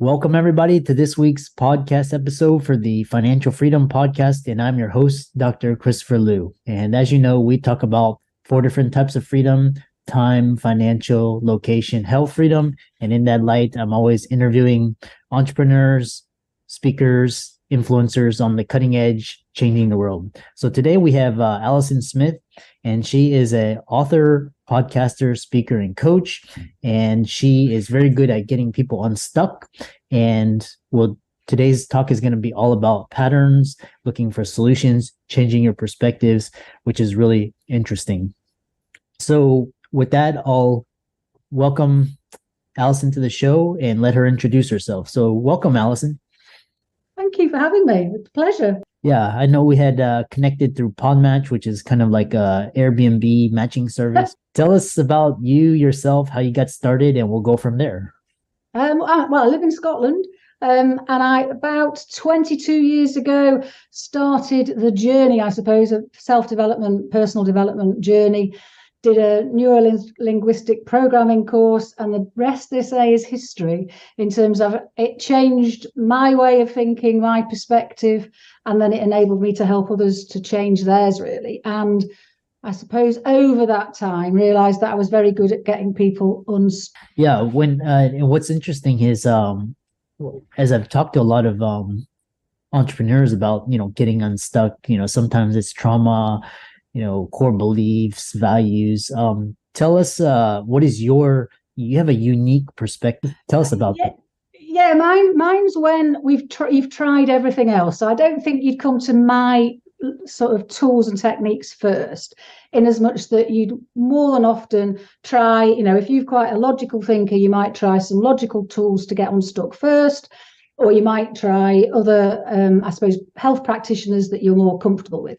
Welcome, everybody, to this week's podcast episode for the Financial Freedom Podcast. And I'm your host, Dr. Christopher Liu. And as you know, we talk about 4 different types of freedom: time, financial, location, health freedom. And in that light, I'm always interviewing entrepreneurs, speakers, influencers on the cutting edge, changing the world. So today we have Alison Smith, and she is an author, podcaster, speaker, and coach. And she is very good at getting people unstuck. And today's talk is going to be all about patterns, looking for solutions, changing your perspectives, which is really interesting. So with that, I'll welcome Alison to the show and let her introduce herself. So welcome, Alison. Thank you for having me. It's a pleasure. Yeah, I know we had connected through Podmatch, which is kind of like a Airbnb matching service. Tell us about you, yourself, how you got started, and we'll go from there. I live in Scotland, and I, about 22 years ago, started the journey, I suppose, of self-development, personal development journey. Did a neuro-linguistic programming course, and the rest, they say, is history in terms of it changed my way of thinking, my perspective, and then it enabled me to help others to change theirs, really. And I suppose over that time, realized that I was very good at getting people unstuck. Yeah, and what's interesting is, as I've talked to a lot of entrepreneurs about, getting unstuck, sometimes it's trauma, core beliefs, values. Tell us, you have a unique perspective. Tell us about that. Yeah, mine's when you've tried everything else. So I don't think you'd come to my sort of tools and techniques first, in as much that you'd more than often try, if you're quite a logical thinker, you might try some logical tools to get unstuck first, or you might try other, I suppose, health practitioners that you're more comfortable with.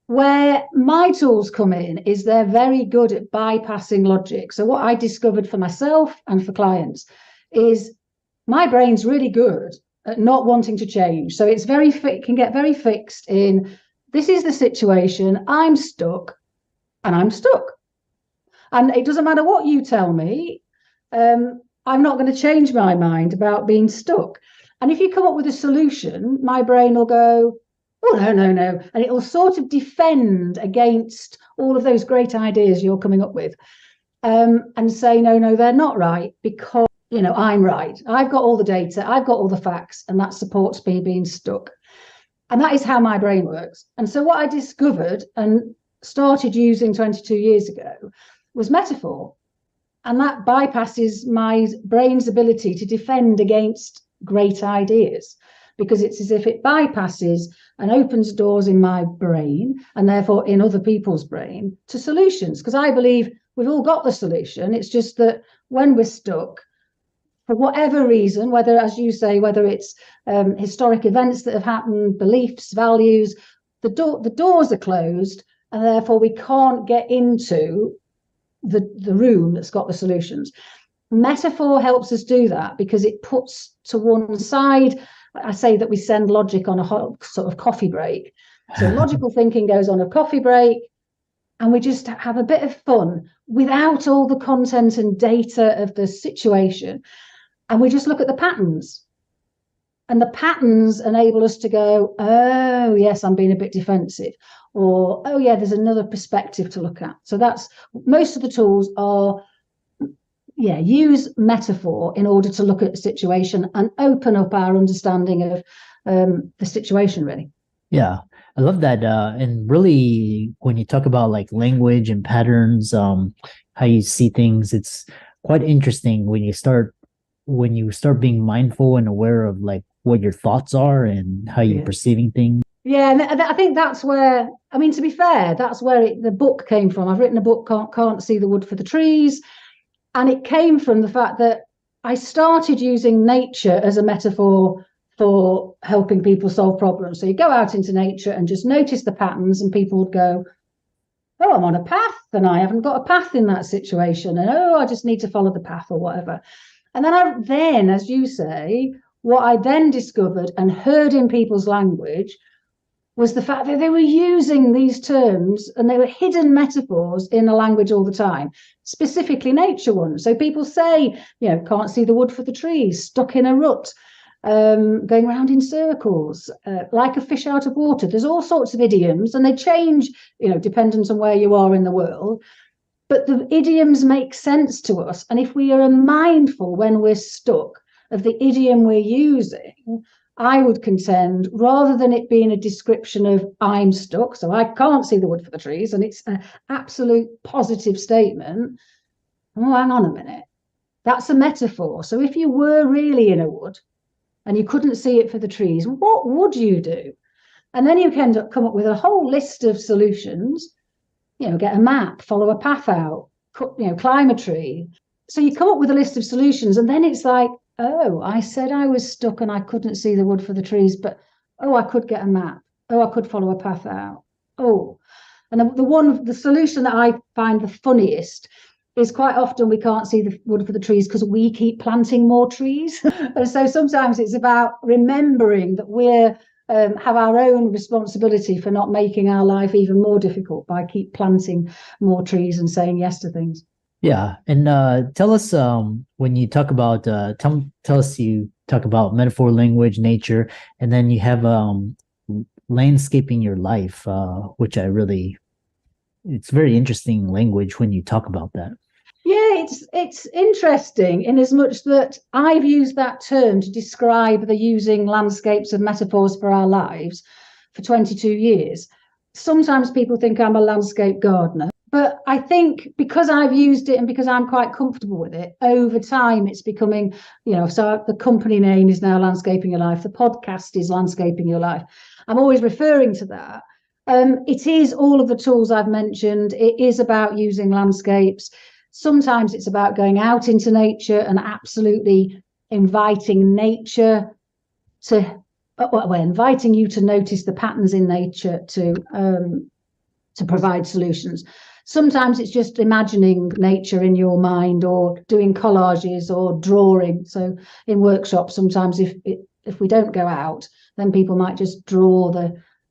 Where my tools come in is they're very good at bypassing logic. So what I discovered for myself and for clients is my brain's really good at not wanting to change. So it can get very fixed in, this is the situation, I'm stuck, and I'm stuck. And it doesn't matter what you tell me, I'm not going to change my mind about being stuck. And if you come up with a solution, my brain will go, oh, no. And it will sort of defend against all of those great ideas you're coming up with, and say, no, they're not right, because, I'm right. I've got all the data, I've got all the facts, and that supports me being stuck. And that is how my brain works. And so what I discovered and started using 22 years ago was metaphor. And that bypasses my brain's ability to defend against great ideas, because it's as if it bypasses and opens doors in my brain, and therefore in other people's brain, to solutions. Because I believe we've all got the solution. It's just that when we're stuck, for whatever reason, whether, as you say, whether it's historic events that have happened, beliefs, values, the doors are closed, and therefore we can't get into the room that's got the solutions. Metaphor helps us do that, because it puts to one side, I say that we send logic on a hot sort of coffee break. So logical thinking goes on a coffee break, and we just have a bit of fun without all the content and data of the situation. And we just look at the patterns. And the patterns enable us to go, oh, yes, I'm being a bit defensive. Or, oh, yeah, there's another perspective to look at. So that's, most of the tools are, use metaphor in order to look at the situation and open up our understanding of the situation, really. Yeah, I love that. And really, when you talk about like language and patterns, how you see things, it's quite interesting when you start being mindful and aware of like what your thoughts are and how you're perceiving things. Yeah, and I think that's where, to be fair, that's where the book came from. I've written a book, Can't See the Wood for the Trees. And it came from the fact that I started using nature as a metaphor for helping people solve problems. So you go out into nature and just notice the patterns, and people would go, oh, I'm on a path, and I haven't got a path in that situation. And, oh, I just need to follow the path or whatever. And then, as you say, what I then discovered and heard in people's language was the fact that they were using these terms and they were hidden metaphors in the language all the time, specifically nature ones. So people say, can't see the wood for the trees, stuck in a rut, going around in circles, like a fish out of water. There's all sorts of idioms, and they change, dependent on where you are in the world. But the idioms make sense to us. And if we are mindful when we're stuck of the idiom we're using, I would contend, rather than it being a description of I'm stuck, so I can't see the wood for the trees, and it's an absolute positive statement. Oh, hang on a minute. That's a metaphor. So if you were really in a wood and you couldn't see it for the trees, what would you do? And then you can come up with a whole list of solutions. Get a map, follow a path out, climb a tree. So you come up with a list of solutions, and then it's like, oh, I said I was stuck and I couldn't see the wood for the trees, but I could get a map. I could follow a path out. And the solution that I find the funniest is quite often we can't see the wood for the trees because we keep planting more trees. And so sometimes it's about remembering that we're have our own responsibility for not making our life even more difficult by keep planting more trees and saying yes to things. Yeah. And tell us when you talk about, tell us you talk about metaphor, language, nature, and then you have landscaping your life, which it's very interesting language when you talk about that. Yeah, it's interesting in as much that I've used that term to describe the using landscapes of metaphors for our lives for 22 years. Sometimes people think I'm a landscape gardener, but I think because I've used it and because I'm quite comfortable with it, over time it's becoming, so the company name is now Landscaping Your Life. The podcast is Landscaping Your Life. I'm always referring to that. It is all of the tools I've mentioned. It is about using landscapes. Sometimes it's about going out into nature and absolutely inviting nature inviting you to notice the patterns in nature to provide solutions. Sometimes it's just imagining nature in your mind or doing collages or drawing. So in workshops, sometimes if we don't go out, then people might just draw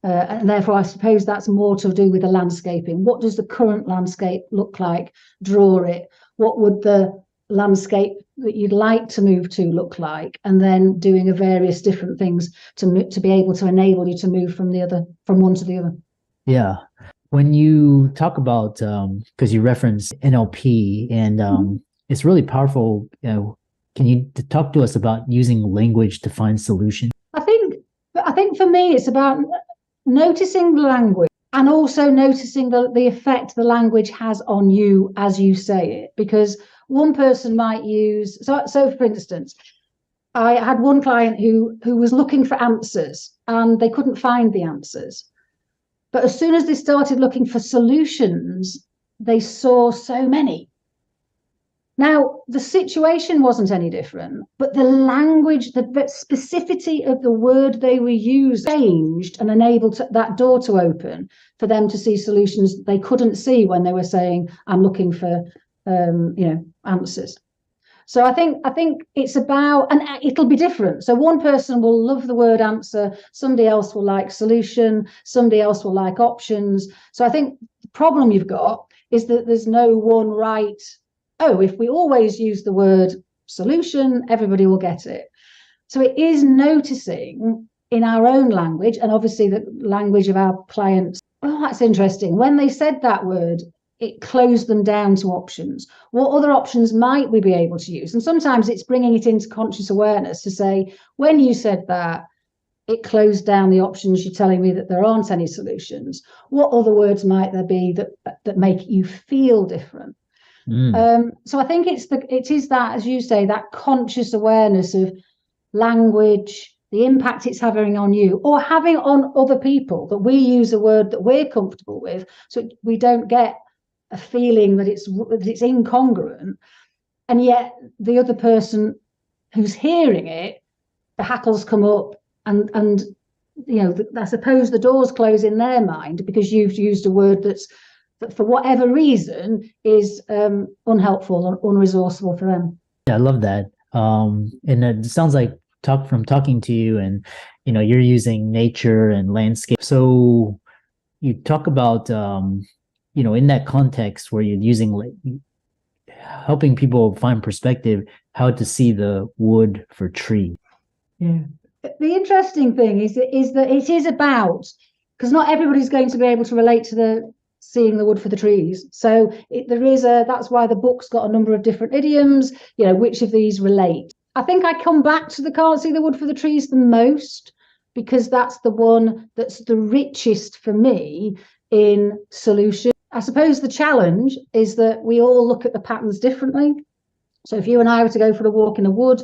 and therefore, I suppose that's more to do with the landscaping. What does the current landscape look like? Draw it. What would the landscape that you'd like to move to look like? And then doing various different things to be able to enable you to move from one to the other. Yeah. When you talk about, because you reference NLP and it's really powerful, can you talk to us about using language to find solutions? I think for me, it's about noticing the language and also noticing the effect the language has on you as you say it, because one person might use, so for instance, I had one client who was looking for answers and they couldn't find the answers. But as soon as they started looking for solutions, they saw so many. Now, the situation wasn't any different, but the language, the specificity of the word they were using changed and enabled that door to open for them to see solutions they couldn't see when they were saying, I'm looking for, answers. So I think it's about, and it'll be different. So one person will love the word answer, somebody else will like solution, somebody else will like options. So I think the problem you've got is that there's no one right, if we always use the word solution, everybody will get it. So it is noticing in our own language, and obviously the language of our clients. Oh, that's interesting. When they said that word, it closed them down to options. What other options might we be able to use? And sometimes it's bringing it into conscious awareness to say, when you said that, it closed down the options. You're telling me that there aren't any solutions. What other words might there be that make you feel different? So I think it is that, as you say, that conscious awareness of language, the impact it's having on you or having on other people, that we use a word that we're comfortable with, so we don't get a feeling that it's incongruent, and yet the other person who's hearing it, the hackles come up, and I suppose the doors close in their mind because you've used a word that for whatever reason is unhelpful or unresourceful for them. Yeah, I love that. And it sounds like from talking to you and you're using nature and landscape. So you talk about, in that context where you're using, helping people find perspective, how to see the wood for tree. Yeah. The interesting thing is that it is about, because not everybody's going to be able to relate to the seeing the wood for the trees. So that's why the book's got a number of different idioms, which of these relate. I think I come back to the can't see the wood for the trees the most, because that's the one that's the richest for me in solution. I suppose the challenge is that we all look at the patterns differently. So if you and I were to go for a walk in a wood,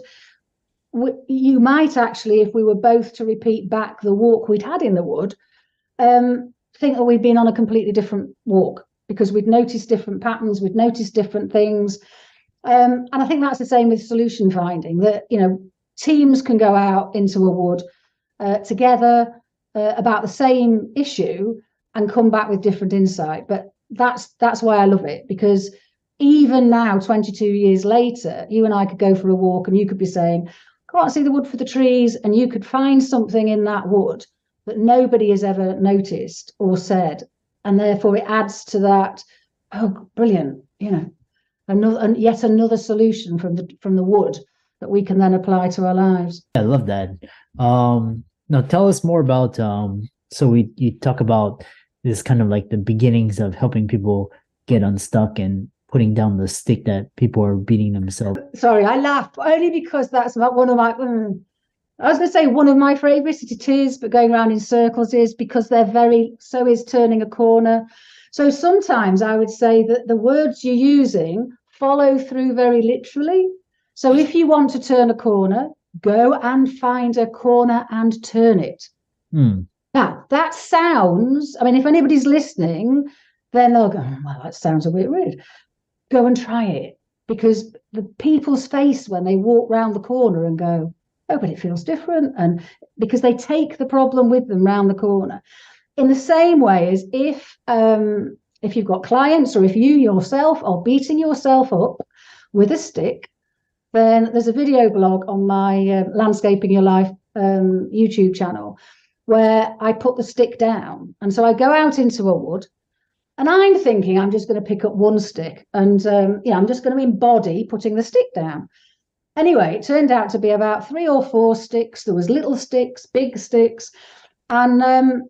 you might actually, if we were both to repeat back the walk we'd had in the wood, think that we'd been on a completely different walk, because we'd noticed different patterns, we'd noticed different things. And I think that's the same with solution finding, that, teams can go out into a wood together about the same issue and come back with different insight. But that's why I love it, because even now, 22 years later, you and I could go for a walk and you could be saying, can't see the wood for the trees, and you could find something in that wood that nobody has ever noticed or said, and therefore it adds to that, oh, brilliant, yet another solution from the wood that we can then apply to our lives. I love that. Now tell us more about, so you talk about this kind of like the beginnings of helping people get unstuck and putting down the stick that people are beating themselves. Sorry, I laugh only because that's one of my, I was going to say one of my favorites, it is, but going around in circles is because so is turning a corner. So sometimes I would say that the words you're using follow through very literally. So if you want to turn a corner, go and find a corner and turn it. Now, that sounds, if anybody's listening, then they'll go, well, that sounds a bit weird. Go and try it, because the people's face when they walk round the corner and go, oh, but it feels different, and because they take the problem with them round the corner. In the same way as if you've got clients, or if you yourself are beating yourself up with a stick, then there's a video blog on my Landscaping Your Life YouTube channel where I put the stick down. And so I go out into a wood, and I'm thinking I'm just going to pick up one stick and, I'm just going to embody putting the stick down. Anyway, it turned out to be about 3 or 4 sticks. There was little sticks, big sticks. And,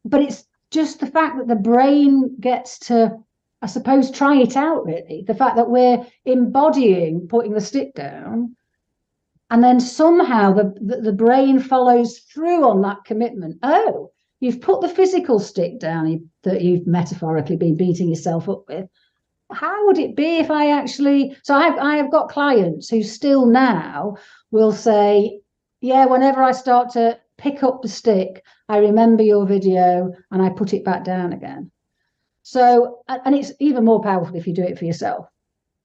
but it's just the fact that the brain gets to, I suppose, try it out, really. The fact that we're embodying putting the stick down, and then somehow the brain follows through on that commitment. Oh, you've put the physical stick down that you've metaphorically been beating yourself up with. How would it be if I actually... So I have got clients who still now will say, yeah, whenever I start to pick up the stick, I remember your video and I put it back down again. So, and it's even more powerful if you do it for yourself.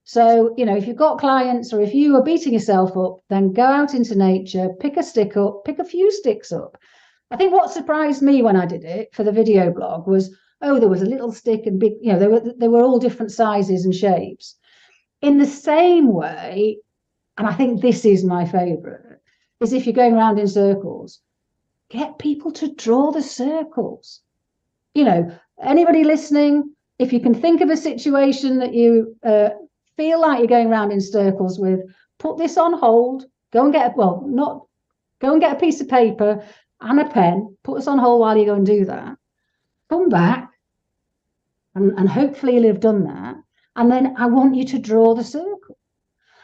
So, if you've got clients, or if you are beating yourself up, then go out into nature, pick a stick up, pick a few sticks up. I think what surprised me when I did it for the video blog was, oh, there was a little stick and big, they were all different sizes and shapes. In the same way, and I think this is my favorite, is if you're going around in circles, get people to draw the circles. Anybody listening, if you can think of a situation that you feel like you're going around in circles with, put this on hold, go and get a piece of paper and a pen, put this on hold while you go and do that. Come back, and hopefully you'll have done that. And then I want you to draw the circle.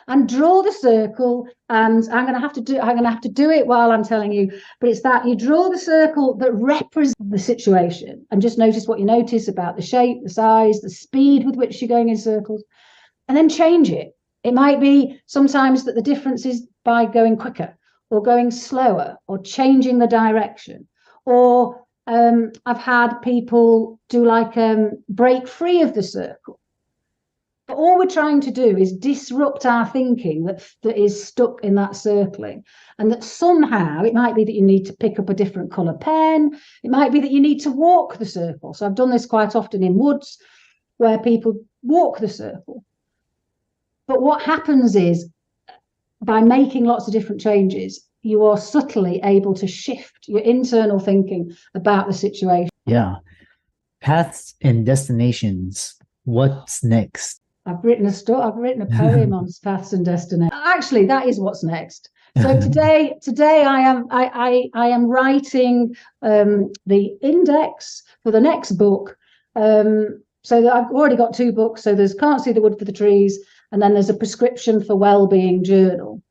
And draw the circle, and I'm going to have to do it while I'm telling you, but it's that you draw the circle that represents the situation, and just notice what you notice about the shape, the size, the speed with which you're going in circles, and then change it. It might be sometimes that the difference is by going quicker or going slower or changing the direction. Or I've had people do break free of the circle. But all we're trying to do is disrupt our thinking that is stuck in that circling, and that somehow it might be that you need to pick up a different colour pen. It might be that you need to walk the circle. So I've done this quite often in woods where people walk the circle. But what happens is, by making lots of different changes, you are subtly able to shift your internal thinking about the situation. Yeah. Paths and destinations. What's next? I've written a poem on paths and destinations. Actually, that is what's next. So today I am writing the index for the next book. So that I've already got 2 books. So there's Can't See the Wood for the Trees, and then there's a prescription for well-being journal.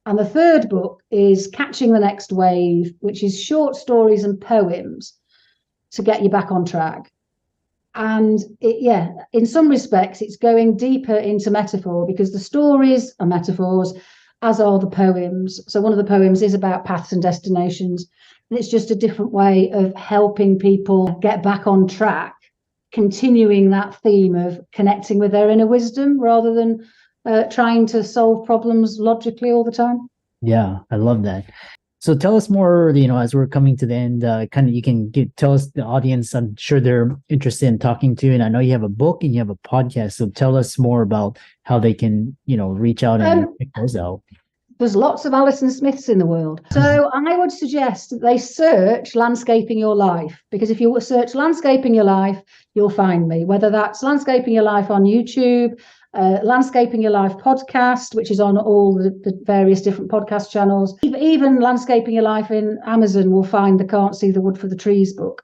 And the 3rd book is Catching the Next Wave, which is short stories and poems to get you back on track. And in some respects, it's going deeper into metaphor, because the stories are metaphors, as are the poems. So one of the poems is about paths and destinations, and it's just a different way of helping people get back on track, continuing that theme of connecting with their inner wisdom rather than trying to solve problems logically all the time. Yeah, I love that. So tell us more, as we're coming to the end, you can tell us, the audience, I'm sure they're interested in talking to you. And I know you have a book and you have a podcast. So tell us more about how they can, reach out and pick those out. There's lots of Alison Smiths in the world. So I would suggest that they search Landscaping Your Life, because if you search Landscaping Your Life, you'll find me, whether that's Landscaping Your Life on YouTube, Landscaping Your Life podcast, which is on all the various different podcast channels. Even Landscaping Your Life in Amazon will find the Can't See the Wood for the Trees book.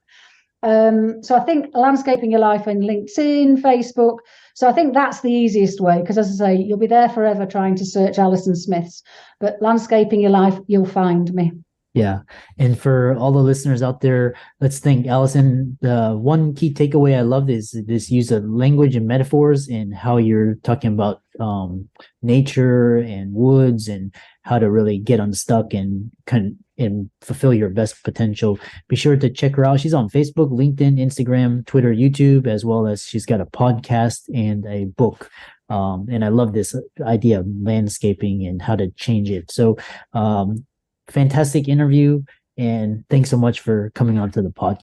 So I think Landscaping Your Life in LinkedIn, Facebook. So I think that's the easiest way, because as I say, you'll be there forever trying to search Alison Smiths, but Landscaping Your Life, you'll find me. Yeah. And for all the listeners out there, let's think, Alison, the one key takeaway I loved is this use of language and metaphors, and how you're talking about nature and woods and how to really get unstuck and fulfill your best potential. Be sure to check her out. She's on Facebook, LinkedIn, Instagram, Twitter, YouTube, as well as she's got a podcast and a book. And I love this idea of landscaping and how to change it. So, fantastic interview, and thanks so much for coming on to the podcast.